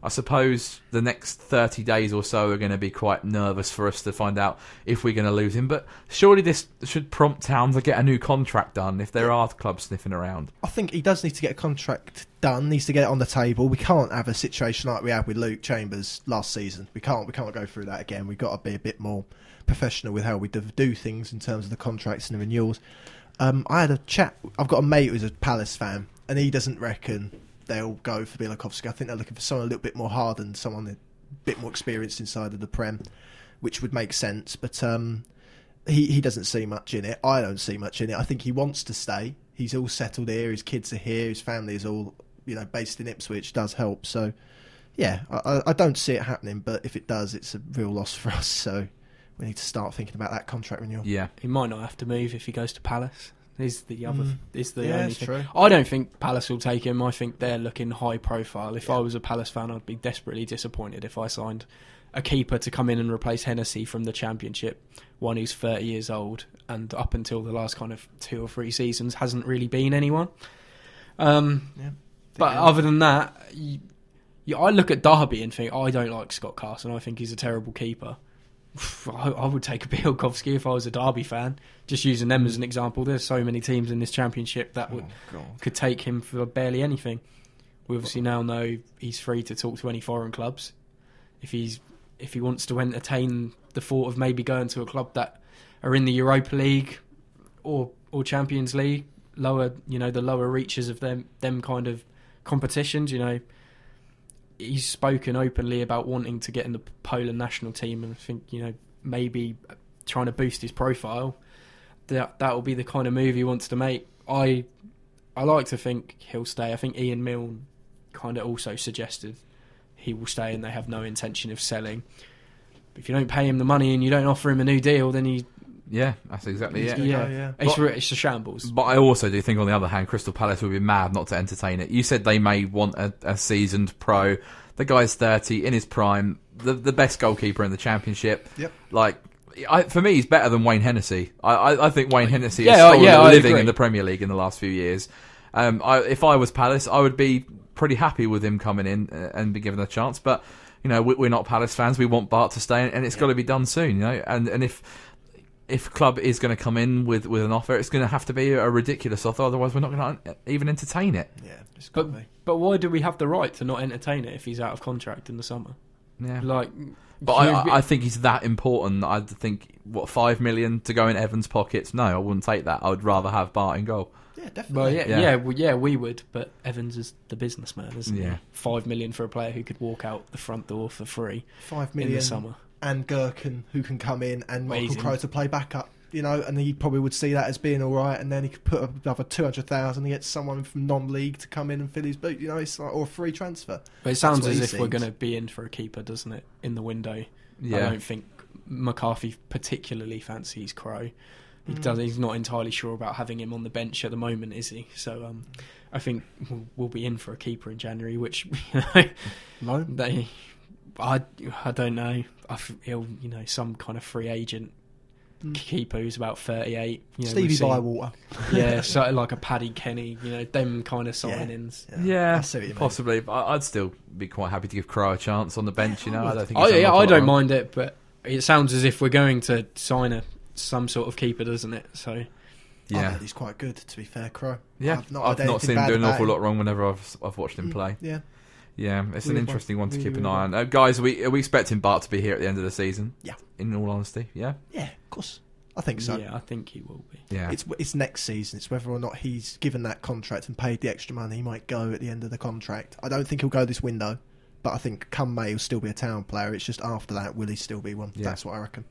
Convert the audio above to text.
I suppose the next 30 days or so are going to be quite nervous for us to find out if we're going to lose him. But surely this should prompt Town to get a new contract done if there are clubs sniffing around. I think he does need to get a contract done, needs to get it on the table. We can't have a situation like we had with Luke Chambers last season. We can't go through that again. We've got to be a bit more professional with how we do things in terms of the contracts and the renewals. I had a chat. I've got a mate who's a Palace fan, and he doesn't reckon they'll go for Bialkowski. I think they're looking for someone a little bit more hardened, someone a bit more experienced inside of the Prem, which would make sense. But he doesn't see much in it. I don't see much in it. I think he wants to stay. He's all settled here. His kids are here. His family is all based in Ipswich. Does help. So yeah, I don't see it happening. But if it does, it's a real loss for us. So we need to start thinking about that contract renewal. Yeah, he might not have to move if he goes to Palace. Is the only thing. True. I don't think Palace will take him. I think they're looking high profile. If I was a Palace fan, I'd be desperately disappointed if I signed a keeper to come in and replace Hennessy from the Championship, one who's 30 years old and up until the last kind of 2 or 3 seasons hasn't really been anyone. But other than that, I look at Derby and think, I don't like Scott Carson. I think he's a terrible keeper. I would take a Bialkowski if I was a Derby fan. Just using them as an example, there's so many teams in this Championship that could take him for barely anything. We obviously now know he's free to talk to any foreign clubs. If he wants to entertain the thought of maybe going to a club that are in the Europa League or Champions League, the lower reaches of them kind of competitions, he's spoken openly about wanting to get in the Poland national team, and I think maybe trying to boost his profile. That will be the kind of move he wants to make. I like to think he'll stay. I think Ian Milne kind of also suggested he will stay, and they have no intention of selling. But if you don't pay him the money and you don't offer him a new deal, then yeah, that's exactly it. It's a shambles. But I also do think, on the other hand, Crystal Palace would be mad not to entertain it. You said they may want a seasoned pro. The guy's 30, in his prime, the best goalkeeper in the Championship. Yep. For me, he's better than Wayne Hennessy. I think Wayne Hennessy is living in the Premier League in the last few years. If I was Palace, I would be pretty happy with him coming in and be given a chance. But we're not Palace fans. We want Bart to stay, and it's got to be done soon. And if club is going to come in with an offer, it's going to have to be a ridiculous offer. Otherwise, we're not going to even entertain it. Yeah, it's but why do we have the right to not entertain it if he's out of contract in the summer? Yeah, I think he's that important. I think 5 million to go in Evans' pockets. No, I wouldn't take that. I would rather have Bart in goal. Yeah, definitely. Well, we would. But Evans is the businessman, isn't he? 5 million for a player who could walk out the front door for free. 5 million in the summer. And Gherkin, who can come in, and Michael Crowe to play backup, and he probably would see that as being all right, and then he could put another 200,000 and get someone from non-league to come in and fill his boot, it's or a free transfer. But it sounds as if we're going to be in for a keeper, doesn't it, in the window? Yeah. I don't think McCarthy particularly fancies Crowe. He's not entirely sure about having him on the bench at the moment, is he? So I think we'll be in for a keeper in January, which I don't know. He'll some kind of free agent keeper who's about 38. Stevie Bywater. Yeah, so like a Paddy Kenny. Them kind of signings. Yeah, possibly. But I'd still be quite happy to give Crowe a chance on the bench. I don't think. I don't mind it, but it sounds as if we're going to sign some sort of keeper, doesn't it? So. Yeah, he's quite good. To be fair, Crowe. Yeah, I've not seen him do an awful lot wrong whenever I've watched him play. Yeah. Yeah, it's an interesting one to keep an eye on. Guys, are we expecting Bart to be here at the end of the season? Yeah. In all honesty, yeah? Yeah, of course. I think so. Yeah, I think he will be. Yeah. It's next season. It's whether or not he's given that contract and paid the extra money. He might go at the end of the contract. I don't think he'll go this window, but I think come May he'll still be a Town player. It's just after that, will he still be one? Yeah. That's what I reckon.